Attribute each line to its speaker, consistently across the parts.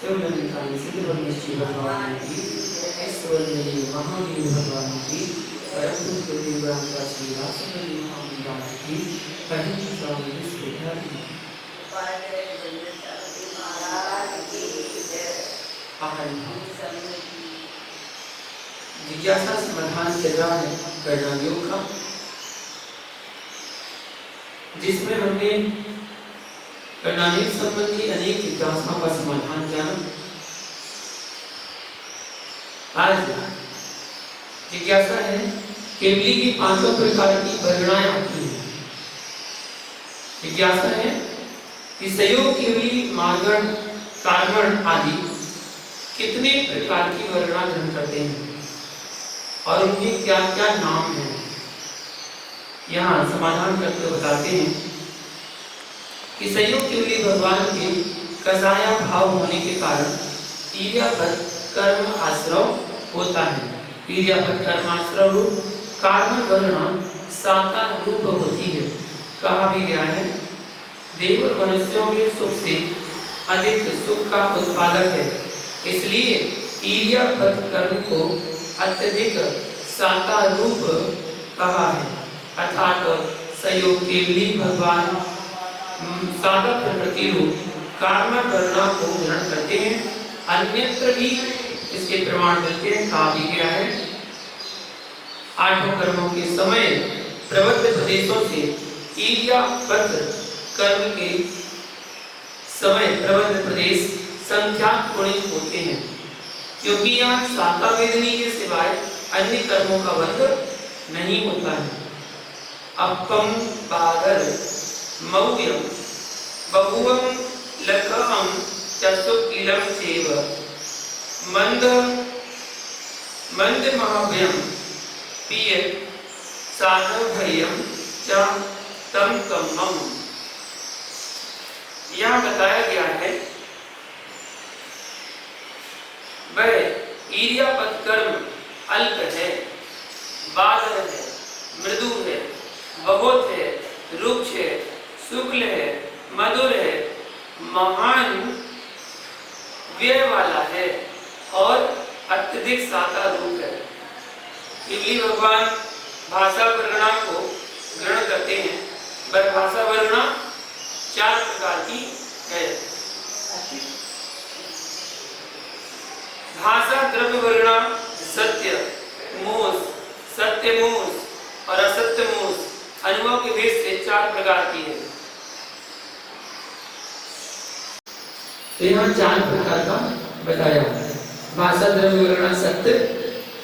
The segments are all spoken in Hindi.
Speaker 1: शिवलिंगानी सिद्धवन्यश्री भगवान की, ऐश्वर्य महावीर भगवान की, परम देवरांगा श्री रासवल्ली महावीरान की, अहिंसा विश्वविद्या की। जिज्ञासा समाधान चल रहा है करना योग का, जिसमें हमने कर्णानेक संबंधी अनेक जिज्ञासाओं का समाधान जाना। आज जिज्ञासा है केवली की पांचों प्रकार की वर्णनाएं आती हैं। जिज्ञासा है कि संयोग केवली मार्गण कारण आदि कितने प्रकार की वर्णना ग्रहण करते हैं और उनके क्या क्या नाम हैं। यहाँ समाधान करते हुए बताते हैं कि संयोग केवली भगवान के कसाया भाव होने के कारण क्रियापद कर्म आश्रव होता है। क्रियापद कर्म आश्रव रूप कारण वर्णना साकार रूप होती है। कहा भी गया है देव और मनुष्यों के सुख से अधिक सुख का उत्पादक है, इसलिए क्रियापद कर्म को अत्यधिक साकार रूप कहा है। अर्थात संयोग केवली भगवान सादा प्रकृति रूप कारण वर्णना को ग्रहण करते हैं। अन्यत्र भी इसके प्रमाण मिलते हैं। कहा भी गया है आठों कर्मों के समय प्रबद्ध प्रदेशों से क्रियापद कर्म के समय प्रबद्ध प्रदेश संख्यात गुणित होते हैं, क्योंकि यहाँ शाखा वेदनी के सिवाय अन्य कर्मों का वर्ग नहीं होता है। अपम बादल मौयम बहुवम लखम चसुकिलम चेव मंद मंद महाभयम पिय साधभयम च तम कमम। यहाँ बताया गया है वह क्रियापद कर्म अल्प है, बादल है, मृदु है, बहुत है, रुक्ष है, शुक्ल है, मधुर है, महान व्यय वाला है और अत्यधिक साकार रूप है। केवली भगवान भाषा वर्णना को ग्रहण करते हैं। वह भाषा वर्णना 4 प्रकार की है। भाषा द्रव्य वर्णना सत्य मोस, सत्य मोस और असत्य मोस अनुभव के भेद से 4 प्रकार की है। तो यहाँ 4 प्रकार का बताया है। भाषा द्रव्य वर्णना सत्य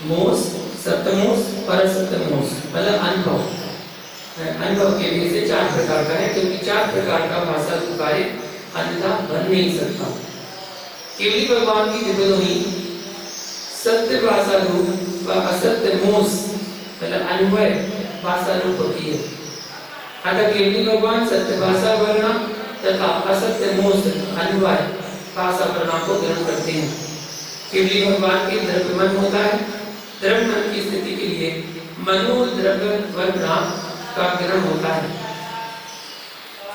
Speaker 1: मोस, सत्यमोस और असत्यमोस, मतलब अनुभव के भेद से 4 प्रकार का है, क्योंकि 4 प्रकार का भाषा रूप कार्य अन्यथा बन नहीं सकता। केवली भगवान की दिव्यध्वनि सत्य भाषा रूप व असत्य मोस मतलब अनुभव भाषा रूप होती है। अतः केवली भगवान सत्य भाषा वर्णना तथा असत्य मोस अनुभव भाषा वर्णना को ग्रहण करते हैं। केवली भगवान के द्रव्य मन होता है। द्रव्य मन की स्थिति के लिए मनो द्रव्य वर्णना का ग्रहण होता है।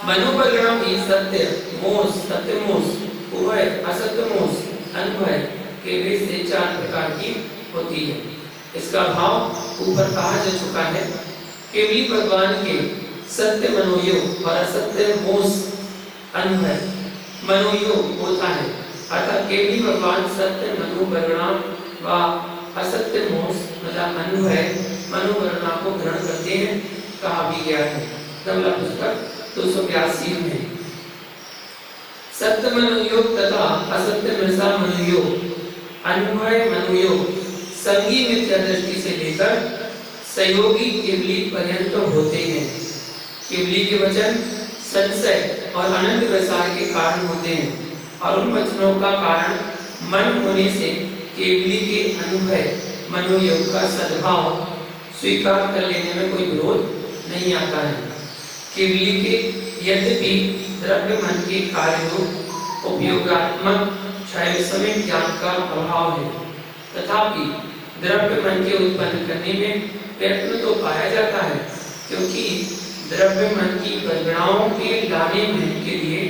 Speaker 1: मनोवर्णना भी सत्य मोस, सत्य मोस, उभय, असत्य मोस, अनुभव के भेद से 4 प्रकार की होती है। इसका भाव ऊपर कहा जा चुका है। केवली भगवान के सत्य मनोयोग और असत्य मोस अनुभव मनोयोग होता है। अतः केवली भगवान सत्य मनोवर्णना व असत्य मोस मतलब अनुभव मनोवर्णना को ग्रहण करते हैं। कहा भी गया है कमला पुस्तक 282 में। सत्य मनोयोग तथा असत्य मृषा मनोयोग अनुभव मनोयोग संगी मिथ्या दृष्टि से लेकर सहयोगी केवली पर्यंत होते हैं। केवली के वचन संशय और अनंत प्रसार के कारण होते हैं और उन वचनों का कारण मन होने से केवली के अनुभव मनोयोग का सद्भाव स्वीकार कर लेने में कोई विरोध नहीं आता है। केवली के यद्यपि द्रव्य मन के कार्यों उपयोगात्मक क्षय समय ज्ञान का अभाव है, तथापि द्रव्य मन के उत्पन्न करने में प्रयत्न तो पाया जाता है, क्योंकि द्रव्य मन की परिगणनाओं के लाने के लिए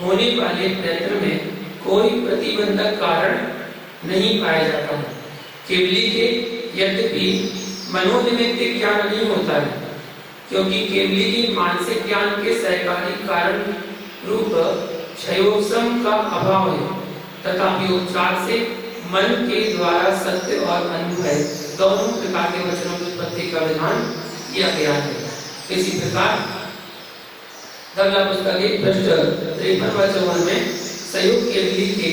Speaker 1: होने वाले प्रयत्न में कोई प्रतिबंधक कारण नहीं पाया जाता है। केवली के यद्यपि मनोनिमित्त ज्ञान नहीं होता है, क्योंकि केवली की मानसिक ज्ञान के सहकारी कारण रूप क्षयोपम का अभाव है, तथापि उपचार से मन के द्वारा सत्य और अनुभव दोनों प्रकार के वचनों की उत्पत्ति का विधान किया गया है। इसी प्रकार धवला पुस्तक के पृष्ठ 53 में संयोग केवली के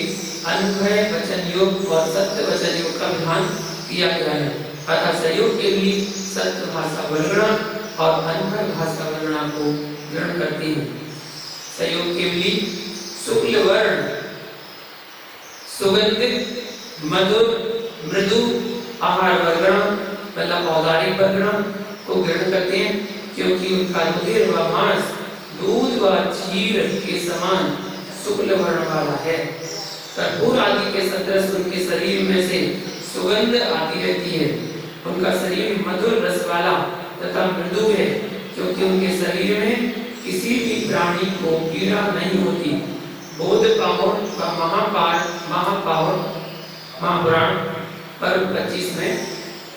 Speaker 1: अनुभव वचन योग और सत्य वचन योग का विधान किया गया है। अतः संयोग केवली सत्य भाषा वर्णना और अनुभव भाषा वर्णना को ग्रहण करती है। संयोग केवली शुक्ल वर्ण सुगंधित मधुर मृदु आहार वर्णना मतलब औदारिक वर्णना को ग्रहण करते हैं, क्योंकि उनका रुधिर व मांस दूध व क्षीर के समान शुक्ल वर्ण वाला है। कर्पूर आदि के सदृश उनके शरीर में से सुगंध आती रहती है। उनका शरीर मधुर रस वाला तथा मृदु है, क्योंकि उनके शरीर में किसी भी प्राणी को पीड़ा नहीं होती। बोध पावन का महापुराण पर्व 25 में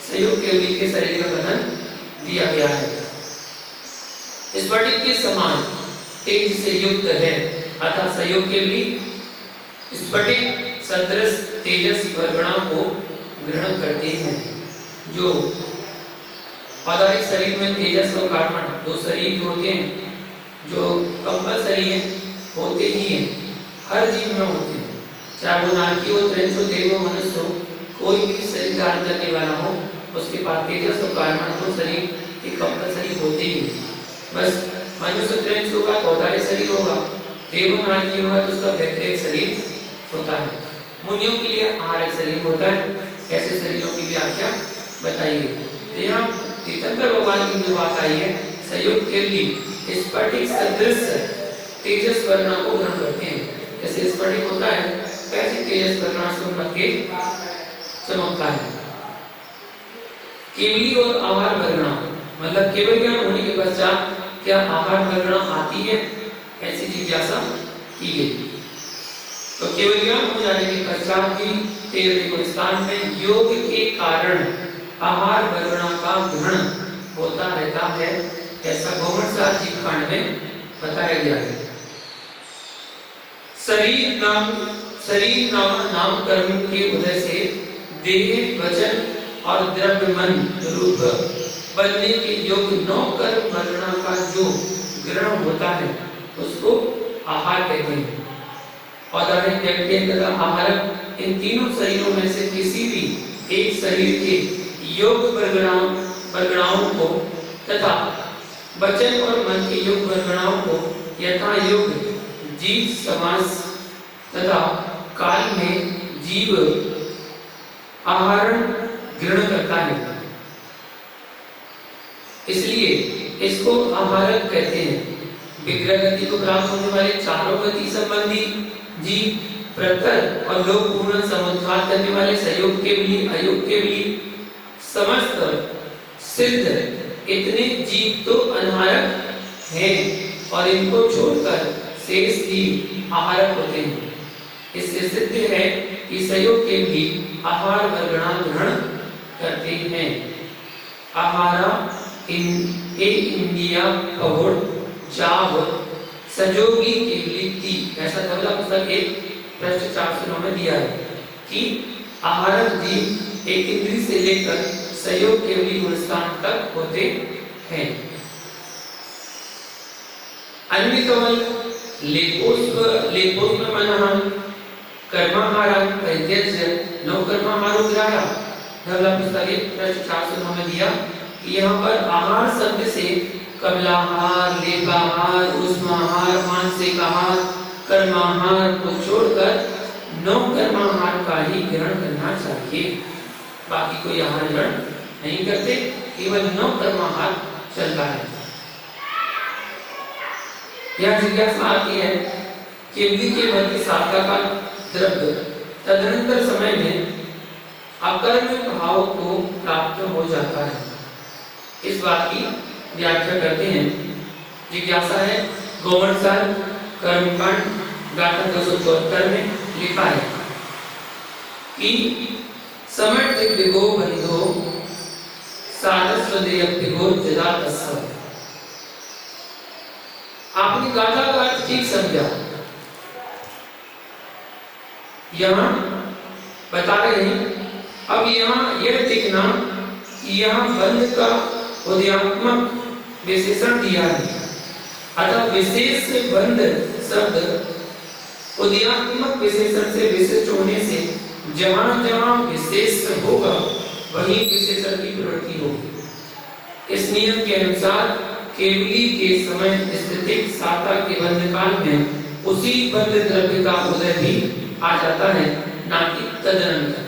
Speaker 1: संयोग केवली के शरीर का वर्णन दिया गया है। स्फटिक के समान तेज से युक्त है, अतः संयोग केवली स्फटिक सदृश तेजस वर्णा को ग्रहण करते हैं। जो औदारिक शरीर में तेजस और कार्बन दो शरीर होते हैं, जो कंपल्सरी है होते ही हैं, हर जीव में होते हैं, चाहे वो नारकी हो, त्रैंस हो, देव हो, मनुष्य हो, कोई भी शरीर धारण करने वाला हो, उसके पास तेजस और कार्बन तो शरीर के कंपल्सरी होते ही। बस मनुष्य त्रैंस होगा तो औदारिक शरीर होगा, देव नारकी होगा तो उसका वैक्रिक शरीर होता है। मुनियों के लिए आहारिक शरीर होता है। ऐसे शरीरों की व्याख्या बताइए। यहाँ तीर्थंकर भगवान की जो बात आई है, संयोग केवली स्फटिक सदृश तेजस वर्णा को ग्रहण करते हैं। जैसे स्फटिक होता है वैसे तेजस वर्णा से उनका तेज चमकता है। केवली और आहार वर्णा मतलब केवल ज्ञान होने के पश्चात क्या आहार वर्णा आती है, ऐसी जिज्ञासा की गई। तो केवल ज्ञान हो जाने के पश्चात भी 13वें स्थान में योग के कारण आहार वर्णा का ग्रहण होता रहता है, ऐसा गौमनसार जीव कांड में बताया गया है। शरीर नाम कर्म के उदय से देह वचन और द्रव्य मन रूप बनने के योग 9 कर्म वर्णा का जो ग्रहण होता है उसको आहार कहते हैं। औदारिक व्यक्ति तथा आहारक इन तीनों शरीरों में से किसी भी एक शरीर के योग वर्गणाओं को तथा वचन और मन के योग वर्गणाओं को यथा योग जीव समास तथा काल में जीव आहार ग्रहण करता है, इसलिए इसको आहारक कहते हैं। विग्रह गति को प्राप्त होने वाले चारों गति संबंधी जीव, प्रकृत और लोक पूर्ण समुद्धार करने वाले संयोग केवली अयोग केवली समस्त सिद्ध इतने जीव तो अनाहारक हैं और इनको छोड़कर शेष जीव आहारक होते हैं। इससे सिद्ध है कि संयोग केवली आहार वर्गणा ग्रहण करते हैं। आहारा इंडिया कहोड़ चाव संयोगी केवली ती, ऐसा धवला पुस्तक 1 पृष्ठ 409 में दिया है कि आहारक जीव एक इंद्रिय से लेकर संयोग केवली गुणस्थान तक होते हैं। अन्विकमल लेपोष्म मनः कर्माहारं परित्यज्य नौ कर्माहारो ग्राह्य, धवला पुस्तक 1 पृष्ठ 409 में दिया कि यहाँ पर आहार शब्द से कमलाहार, लेपाहार, उष्माहार, मानसिक आहार, कर्माहार को छोड़कर 9 कर्माहार का ही ग्रहण करना चाहिए। बाकी कोई आहार ग्रहण नहीं करते, केवल 9 कर्माहार चलता है। यह जिज्ञासा आती है कि के वर्ग साधका का द्रव्य तदनंतर समय में अकर्म भाव को प्राप्त हो जाता है। इस बात की व्याख्या करते हैं। जिज्ञासा है गौमनसार कर्मकांड गाथा 274 में लिखा है कि समर्थ दिगो बंधो साधस्वदेयप्तिगो जदा तस्व। आपने गाथा का अर्थ ठीक समझा। यहाँ बता रहे हैं, अब यहाँ यह देखना कि यहाँ बंध का उदयात्मक विशेषण दिया है, अतः विशेष बंध शब्द उदयात्मक विशेषण से विशिष्ट होने से जहां जहां विशेष होगा वहीं विशेषण की प्रवृत्ति होगी। इस नियम के अनुसार केवली के समय स्थितिक साता के बंध काल में उसी बंध द्रव्य का उदय भी आ जाता है, ना कि तदनंतर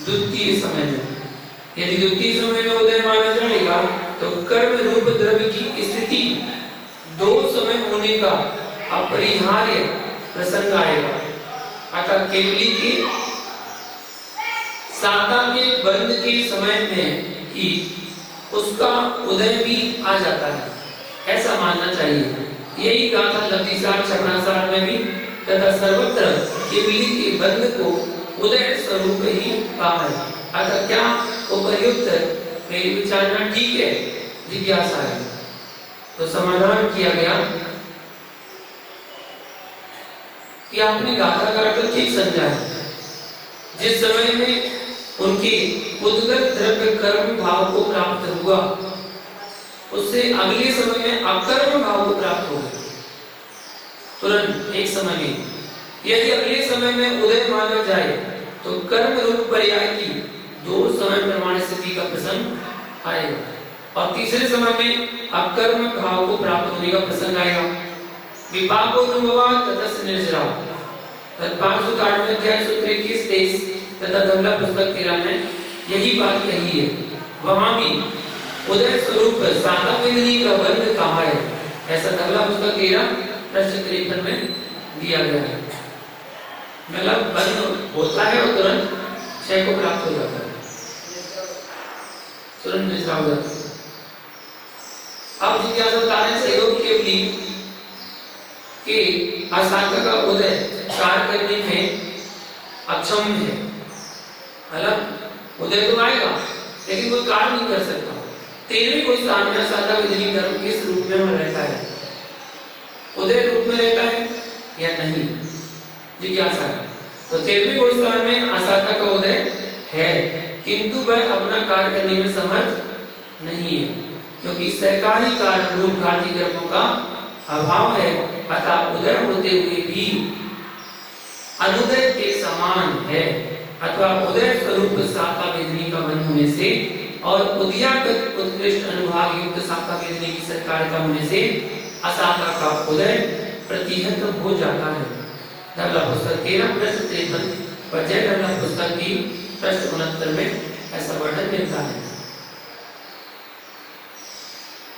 Speaker 1: द्वितीय समय में। यदि द्वितीय समय में उदय माना जाएगा तो कर्म रूप द्रव्य की स्थिति दो समय होने का अपरिहार्य प्रसंग आएगा। अतः केवली के साता के बंध के समय में ही उसका उदय भी आ जाता है, ऐसा मानना चाहिए। यही गाथा लब्धिसार चरणासार में भी तथा सर्वत्र केवली के बंध को उदय स्वरूप ही कहा है। अतः क्या उपर्युक्त मेरी विचारना ठीक है? जिज्ञासा है। तो समाधान किया गया कि आपने गाथा का अर्थ ठीक समझा है। जिस समय में उनके उद्गत द्रव्य कर्म भाव को प्राप्त हुआ, उससे अगले समय में अकर्म भाव को प्राप्त हो गया तुरंत एक समय में। यदि अगले समय में उदय माना जाए तो कर्म रूप पर्याय की दो समय प्रमाण स्थिति का प्रसंग आएगा, और तीसरे समय में अकर्म भाव को प्राप्त होने का प्रसंग आएगा। विपाको अनुभवात् ततस् निर्जरा तत्पांशुतारण अध्याय सूत्र 21-23 तथा धवला पुस्तक 13 में यही बात कही है। वहां भी उदय स्वरूप साता वेदनी का बंध कहा है, ऐसा धवला पुस्तक 13 पृष्ठ 53 में दिया गया है। मतलब बंध होता है और तुरंत क्षय को प्राप्त हो जाता है, तुरंत निष्ठा हो जाता है। अब जिज्ञासा बता रहे हैं सहयोग केवली के असांख्य का उदय कार्य करने में अक्षम है। मतलब उदय तो आएगा लेकिन कोई कार्य नहीं कर सकता। 13वें कोई स्थान में असांख्य विधि धर्म किस रूप में रहता है? उदय रूप में रहता है या नहीं, जिज्ञासा है। तो 13वें कोई स्थान में असांख्य का उदय है, किंतु वह अपना कार्य करने में समर्थ नहीं है, क्योंकि सहकारी कार्य रूप घाती कर्मों का अभाव है। अतः उदय होते हुए भी अनुदय के समान है, अथवा उदय स्वरूप साता वेदनी का बंध होने से और उदयागत उत्कृष्ट अनुभाग युक्त साता वेदनी की सरकारिता होने से असाता का उदय प्रतिहत हो जाता है। धवला पुस्तक 13 पृष्ठ 53 पर जय धवला पुस्तक की पृष्ठ 69 में ऐसा वर्णन मिलता है।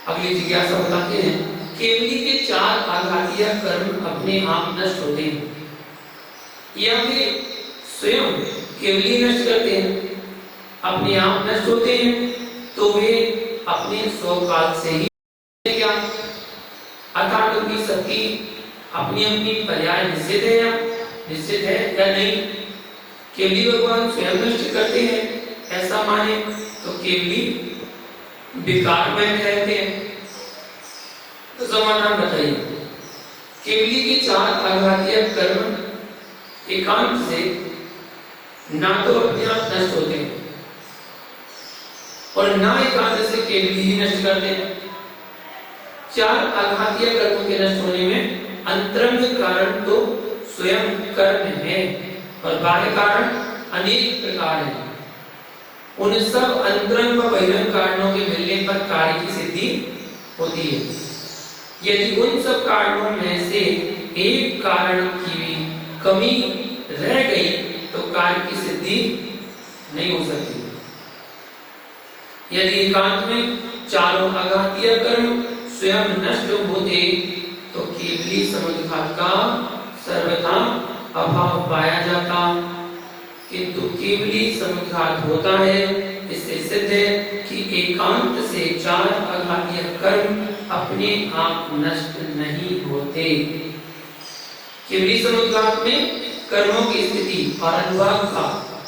Speaker 1: अगली जिज्ञासा बताते हैं, केवली के 4 आघातीय कर्म अपने आप नष्ट होते हैं या वे स्वयं केवली नष्ट करते हैं? अपने आप नष्ट होते हैं तो वे अपने स्वकाल से ही क्या? अर्थात उनकी सबकी अपनी अपनी पर्याय निश्चित है या नहीं? केवली भगवान स्वयं नष्ट करते हैं ऐसा माने तो केवली विकार में रहते हैं। तो समाधान बताइए। केवली के 4 आघातीय कर्म एकांत से ना तो अपने आप नष्ट होते हैं और ना एकांत से केवली ही नष्ट करते हैं। 4 आघातीय कर्मों के नष्ट होने में अंतरंग कारण तो स्वयं कर्म है और बाह्य कारण अनेक प्रकार हैं। उन सब अंतरंग व बहिरंग कारणों के मिलने पर कार्य की सिद्धि होती है। यदि उन सब कारणों में से एक कारण की भी कमी रह गई तो कार्य की सिद्धि नहीं हो सकती। यदि एकांत में चारों आघातीय कर्म स्वयं नष्ट होते तो केवली समुद्घात का सर्वथा अभाव पाया जाता, किंतु केवली समुद्घात होता है। इससे सिद्ध है कि एकांत से 4 आघातीय कर्म अपने आप नष्ट नहीं होते। केवली समुद्घात में कर्मों की स्थिति और अनुभाग का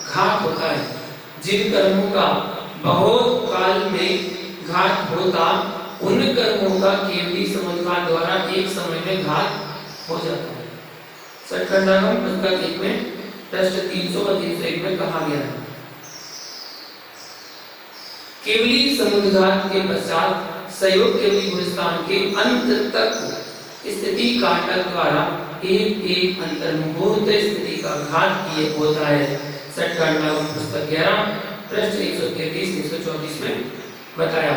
Speaker 1: घात होता है। जिन कर्मों का बहुत काल में घात होता, उन कर्मों का केवली समुद्घात द्वारा एक समय में घात हो जाता है। सटखंडागम पुस्तक 1 में पृष्ठ 300 और 301 में कहा गया है। केवली समुद्घात के पश्चात संयोग केवली गुणस्थान के अंत तक स्थिति काटक द्वारा एक एक अंतर्मुहूर्त स्थिति का घात किए होता है। सटखंडागम पुस्तक 11 पृष्ठ 133-134 में बताया।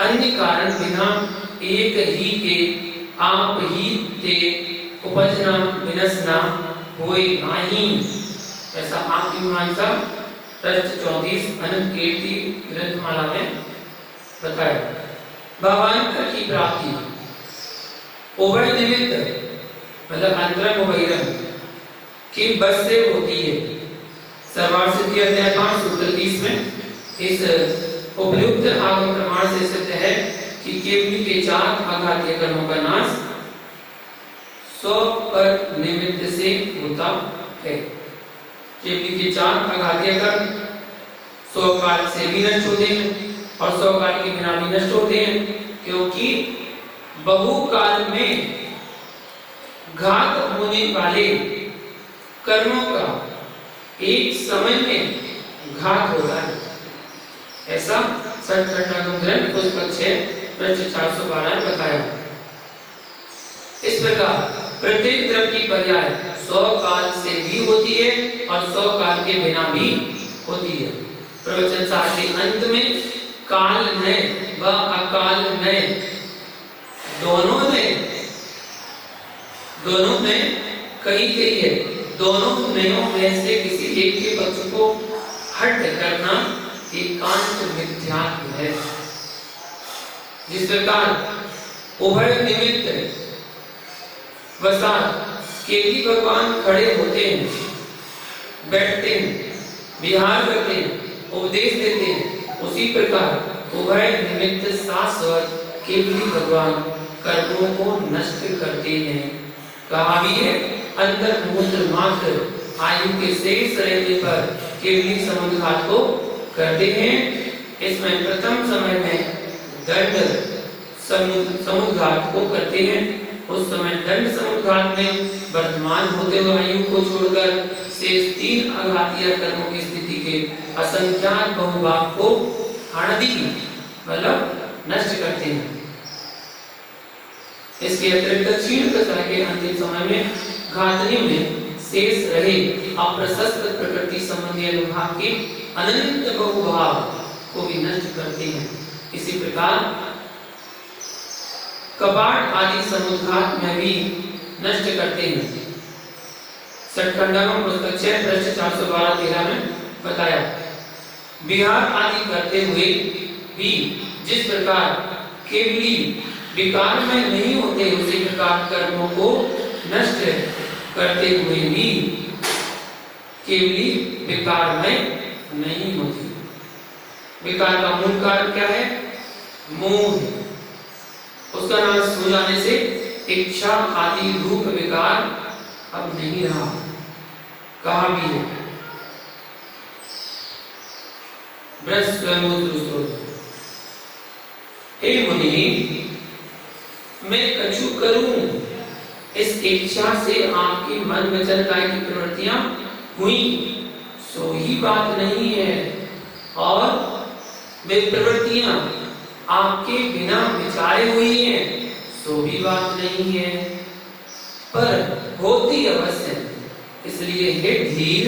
Speaker 1: अन्य कारण बिना एक ही के आप ही ते उपजना विनसना होए नाही, ऐसा आपकी मीमांसा पृष्ठ 34 अनंत कीर्ति ग्रंथमाला में बताया। भावांतर की प्राप्ति उभय निमित्त मतलब अंतरंग बहिरंग की बस से होती है। सर्वार्थ सिद्धि अध्याय 5 सूत्र 30 में इस उपयुक्त आगम प्रमाण से सिद्ध है कि केवली के 4 आघातीय कर्मों का नाश 100 पर निमित्त से होता है। केवली के 4 आघातीय कर्म 100 काल से भी नष्ट होते हैं और 100 काल के बिना भी नष्ट होते हैं, क्योंकि बहुकाल में घात होने वाले कर्मों का एक समय में घात होता है। ऐसा सटखंडागम ग्रंथ पुस्तक 6 पृष्ठ 412 में बताया। इस प्रकार प्रत्येक द्रव्य की पर्याय 100 काल से भी होती है और 100 काल के बिना भी होती है। प्रवचन सार के अंत में काल में व अकाल में दोनों में कही गई है। दोनों नयों में से किसी एक के पक्ष को हट करना एकांत मिथ्या है। जिस प्रकार उभय निमित्त वसात केवली भगवान खड़े होते हैं, बैठते हैं, विहार करते हैं, उपदेश देते हैं, उसी प्रकार उभय निमित्त शाश्वत केवली भगवान कर्मों को नष्ट करते हैं। कहा भी है अंतर मूत्र मात्र आयु के शेष रहने पर केवली समुद्घात को करते हैं। इसमें प्रथम समय में दंड समुद्घात को करते हैं। उस समय दंड समुद्घात में वर्तमान होते हुए आयु को छोड़कर शेष 3 आघातीय कर्मों की स्थिति के असंख्यात बहुभाग को हाणदी मतलब नष्ट करते हैं। इसके अतिरिक्त क्षीण दशा के अंतिम समय में घातनी में शेष रहे अप्रशस्त प्रकृति संबंधी अनुभाग के अनंत बहुभाग को भी नष्ट करते हैं। इसी प्रकार कपाट आदि समुद्घात में भी नष्ट करते हैं। सटखंडागम पुस्तक 6 पृष्ठ 412-13 में बताया। विहार आदि करते हुए भी जिस प्रकार केवली विकार में नहीं होते, उसी प्रकार कर्मों को नष्ट करते हुए भी केवली विकार में नहीं होती। विकार का मूल कारण क्या है? मोह। उसका नाश हो जाने से इच्छा आदि रूप विकार अब नहीं रहा। कहा भी है हे मुनि, मैं कछु करूं, इस इच्छा से आपकी मन वचन काय की प्रवृत्तियां हुई सो ही बात नहीं है, और वे प्रवृत्तियां आपके बिना विचारे हुई हैं सो भी बात नहीं है, पर होती अवश्य। इसलिए हे धीर,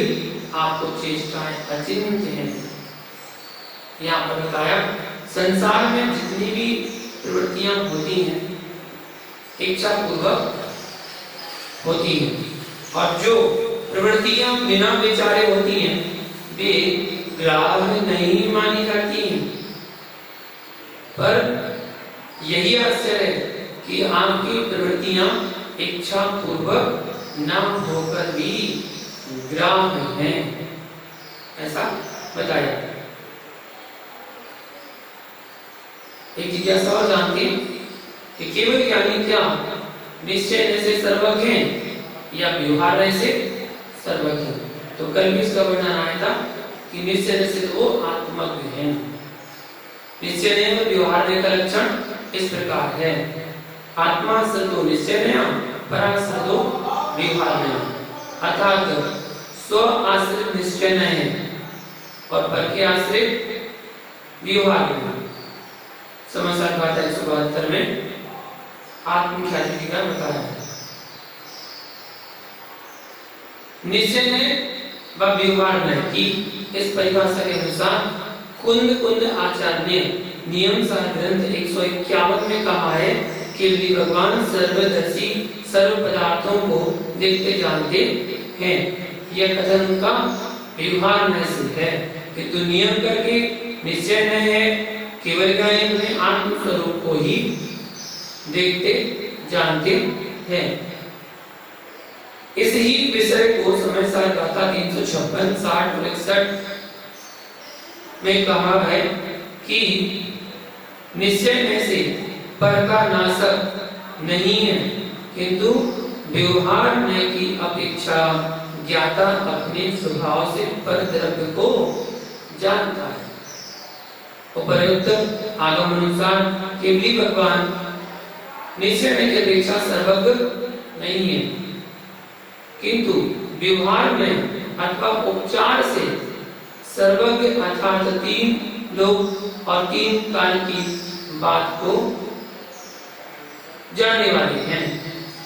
Speaker 1: आपको चेष्टाएं अचिंत्य हैं। यहाँ पर बताया संसार में जितनी भी प्रवृत्तियां होती हैं इच्छा पूर्वक होती हैं, और जो प्रवृत्तियां बिना विचारे होती हैं वे ग्राह्य नहीं मानी जाती हैं। पर यही आश्चर्य है कि आपकी प्रवृत्तियां इच्छा पूर्वक न होकर भी ग्राह्य हैं, ऐसा बताया। एक जिज्ञासा और जानते कि केवल ज्ञानी क्या निश्चय से सर्वज्ञ हैं या व्यवहार से सर्वज्ञ। तो कल भी इसका वर्णन आया था कि निश्चय से वो आत्मज्ञ है। निश्चय में व्यवहार का लक्षण इस प्रकार है, आत्मा सतो निश्चय परा सतो व्यवहार। अर्थात स्व आश्रित निश्चय है और पर के आश्रित व्यवहार में। समाचार बात है 172 में आत्मख्याति का बताया है। निश्चय में व व्यवहार में की इस परिभाषा के अनुसार कुंद आचार्य ने नियम सार ग्रंथ 151 में कहा है कि भगवान सर्वदर्शी सर्व पदार्थों को देखते जानते हैं। यह कथन उनका व्यवहार में से है कि तो नियम करके निश्चय नहीं है, केवल अपने आत्म स्वरूप को ही देखते जानते हैं। इस ही विषय को समय सार गाथा 356, 60 और 61 में कहा है कि निश्चय में से पर का नाशक नहीं है, किंतु व्यवहार में की अपेक्षा ज्ञाता अपने स्वभाव से पर द्रव्य को जानता है। उपरोक्त आगम अनुसार केवली भगवान निश्चय में की अपेक्षा सर्वज्ञ नहीं है, किंतु व्यवहार में अथवा उपचार से सर्वज्ञ अर्थात 3 लोग और 3 काल की बात को जानने वाले हैं।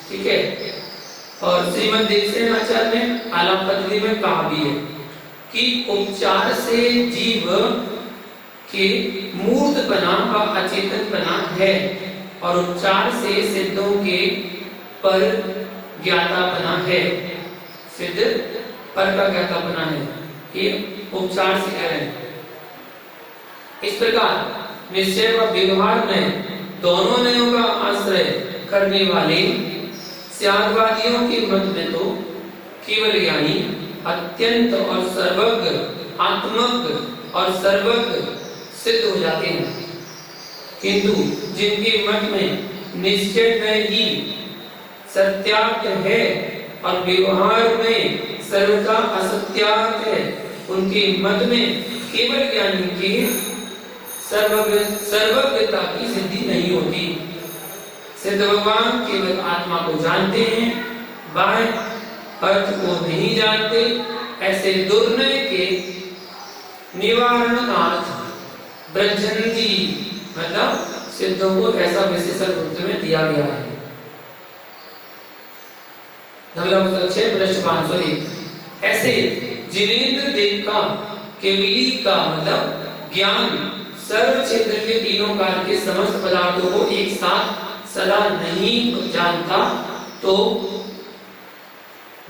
Speaker 1: ठीक है। और श्रीमद देवसेन आचार्य ने आलाप पद्धति में कहा भी है कि उपचार से जीव के मूर्तपना का अचेतनपना है और उपचार से सिद्धों के पर ज्ञातापना है। सिद्ध पर का ज्ञातापना है, ये उपचार से कह रहे हैं। इस प्रकार निश्चय व व्यवहार में दोनों नयों का आश्रय करने वाले त्यागवादियों के मत में तो केवल ज्ञानी अत्यंत और सर्वज्ञ आत्मज्ञ और सर्वज्ञ सिद्ध हो जाते हैं, किंतु जिनके मत में निश्चय में ही सत्यार्थ है और व्यवहार में सर्वथा असत्यार्थ है, उनके मत में केवल ज्ञानी के सर्वज्ञता की सिद्धि नहीं होती। सिद्ध भगवान केवल आत्मा को जानते हैं, बाह्य अर्थ को नहीं जानते। ऐसे दुर्नय के निवारणार्थ ब्रह्मजी मतलब सिद्धों को ऐसा विशेषण रूप में दिया गया है। पृष्ठ 501। ऐसे जिनेंद्र देव का केवली का मतलब ज्ञान सर्व क्षेत्र के तीनों काल के समस्त पदार्थों को एक साथ सदा नहीं जानता, तो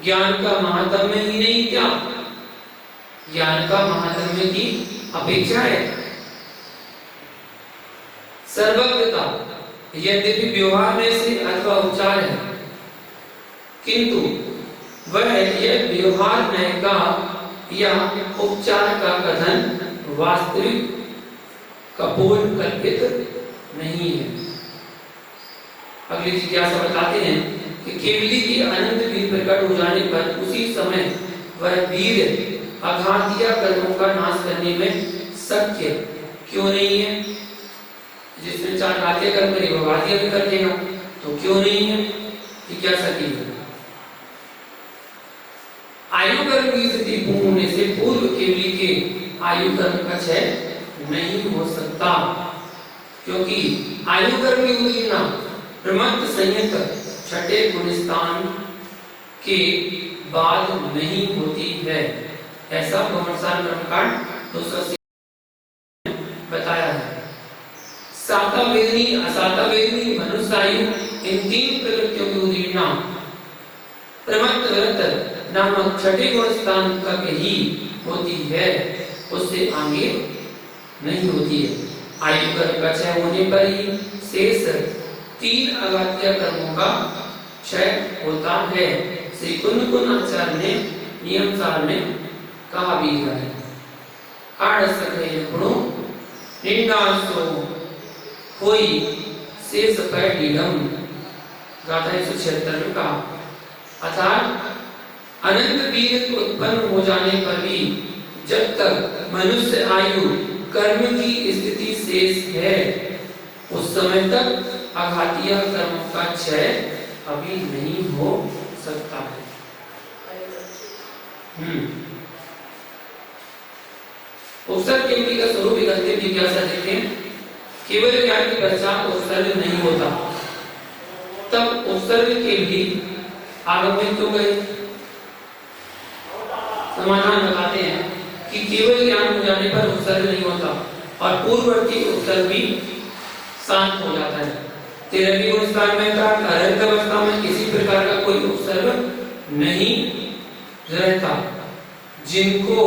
Speaker 1: ज्ञान का महात्म्य ही नहीं क्या, ज्ञान का महात्म्य की अपेक्षा है। सर्वज्ञता यद्यपि व्यवहार में से अथवा उपचार है, किंतु वह यह व्यवहार में का या उपचार का कथन वास्तविक कपोल कल्पित नहीं है। अगली जिज्ञासा बताते हैं कि केवली के अनंत वीर प्रकट हो जाने पर उसी समय वह वीर अघातिया कर्मों का नाश करने में शक्य क्यों नहीं है। जिसने 4 घातिया कर्म करे वो घातिया भी कर देगा, तो क्यों नहीं है, जिज्ञासा की है। आयु कर्म की स्थिति पूर्ण होने से पूर्व केवली के आयु कर्म का क्षय नहीं हो सकता, क्योंकि आयु कर्म की उदीना प्रमत्त संयत छठे गुणस्थान के बाद नहीं होती है। ऐसा भवनसार कर्मकांड 280 बताया है। साता वेदनी असाता वेदनी मनुष्य आयु इन 3 प्रवृत्तियों की उदीना प्रमत्त व्रत नामक छठे गुणस्थान तक ही होती है, उससे आगे नहीं होती है। आयु कर्म का क्षय होने पर ही शेष 3 अघातिया कर्मों का क्षय होता है। श्री कुंद आचार्य ने नियम सार में कहा भी है। गुणों निंदासो कोई शेष पर नीलम गाथा 176 में कहा। अर्थात अनंत वीर उत्पन्न हो जाने पर भी जब तक मनुष्य आयु कर्म की स्थिति शेष है, उस समय तक आघातीय कर्म का क्षय अभी नहीं हो सकता है। उपसर्ग केवली का स्वरूप इकट्ठे जिज्ञासा देखें, केवल ज्ञान के पश्चात उपसर्ग नहीं होता, तब उपसर्ग केवली आगमन क्यों गए? समाधान बताते हैं कि केवल ज्ञान हो जाने पर उपसर्ग नहीं होता और पूर्ववर्ती उपसर्ग भी शांत हो जाता है। 13वीं गुणस्थान में कार्यरत अवस्था में किसी प्रकार का कोई उपसर्ग नहीं रहता। जिनको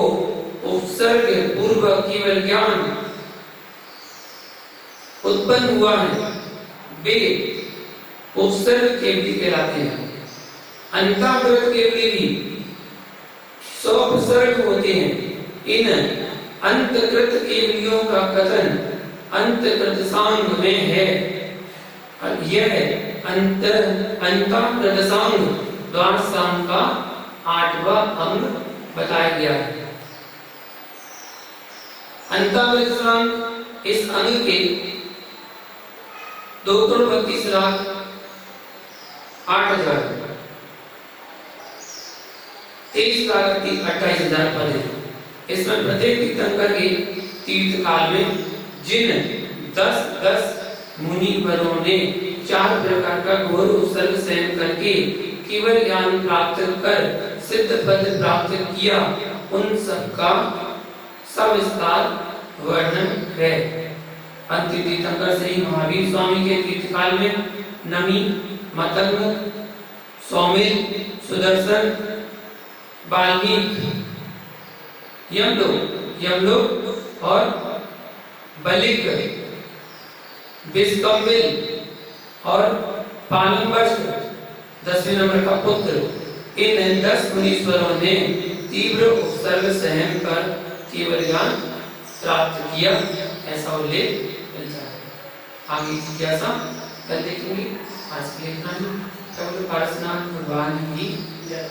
Speaker 1: उपसर्ग पूर्व केवल ज्ञान उत्पन्न हुआ है, वे उपसर्ग केवली कहलाते हैं। अंताकृत केवली भी 100 उपसर्ग होते हैं। इन अंतकृत केवलियों का कथन अंतकृतसांग में है। यह अंताकृतसांग द्वादशांग का 8वां अंग बताया गया है। अंताकृतसांग इस अंग के 2,32,08,000 23,28,000 पद है। इसमें प्रत्येक तीर्थंकर के तीर्थ काल में जिन 10 मुनिवरों ने 4 प्रकार का घोर उपसर्ग सहन करके केवल ज्ञान प्राप्त कर सिद्ध पद प्राप्त किया, उन सबका सविस्तार वर्णन है। अंतिम तीर्थंकर श्री महावीर स्वामी के तीर्थकाल में नमी, मतंग, सौमिल, सुदर्शन, वाल्मीकि, यमलोक और बलिक, विष्कम्भिल और पालंबर्ष 10वें नंबर का पुत्र, इन 10 मुनीश्वरों ने तीव्र उपसर्ग सहन कर केवल ज्ञान प्राप्त किया, ऐसा उल्लेख मिलता है। आगे जिज्ञासा कल देखेंगे। आज के लिए इतना ही। भगवान की जय।